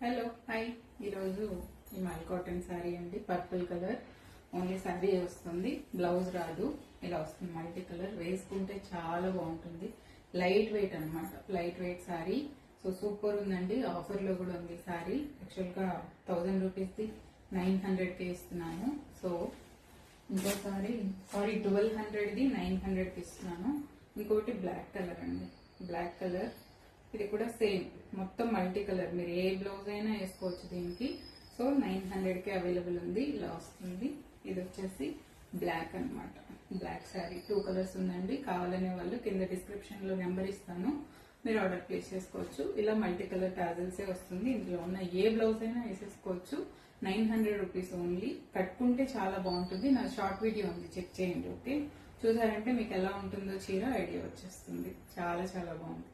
Hello hi. ఈరోజు ఈ మల్ కాటన్ శారీ అండి, పర్పుల్ కలర్. ఓన్లీ శారీ వస్తుంది, బ్లౌజ్ రాదు. ఇలా వస్తుంది మల్టీ కలర్. వేసుకుంటే చాలా బాగుంటుంది. లైట్ వెయిట్ అనమాట, light weight sari. So super ఉందండి. ఆఫర్ లో కూడా ఉంది శారీ. యాక్చువల్ గా 1000 రూపీస్ది 900కి ఇస్తున్నాను. సో ఇంకో సారీ 1200ది 900కి ఇస్తున్నాను. ఇంకోటి బ్లాక్ కలర్ అండి, బ్లాక్ కలర్. ఇది కూడా సేమ్, మొత్తం మల్టీ కలర్. మీరు ఏ బ్లౌజ్ అయినా వేసుకోవచ్చు దీనికి. సో 900కి అవైలబుల్ ఉంది. ఇలా వస్తుంది. ఇది వచ్చేసి బ్లాక్ అన్నమాట, బ్లాక్ శారీ. 2 కలర్స్ ఉందండి. కావాలనే వాళ్ళు కింద డిస్క్రిప్షన్ లో నెంబర్ ఇస్తాను, మీరు ఆర్డర్ ప్లేస్ చేసుకోవచ్చు. ఇలా మల్టీ కలర్ టాజల్సే వస్తుంది. ఇందులో ఉన్న ఏ బ్లౌజ్ అయినా వేసేసుకోవచ్చు. 900 రూపీస్ ఓన్లీ. కట్టుకుంటే చాలా బాగుంటుంది. నా షార్ట్ వీడియో ఉంది, చెక్ చేయండి. ఓకే, చూసారంటే మీకు ఎలా ఉంటుందో చీర ఐడియా వచ్చేస్తుంది. చాలా చాలా బాగుంది.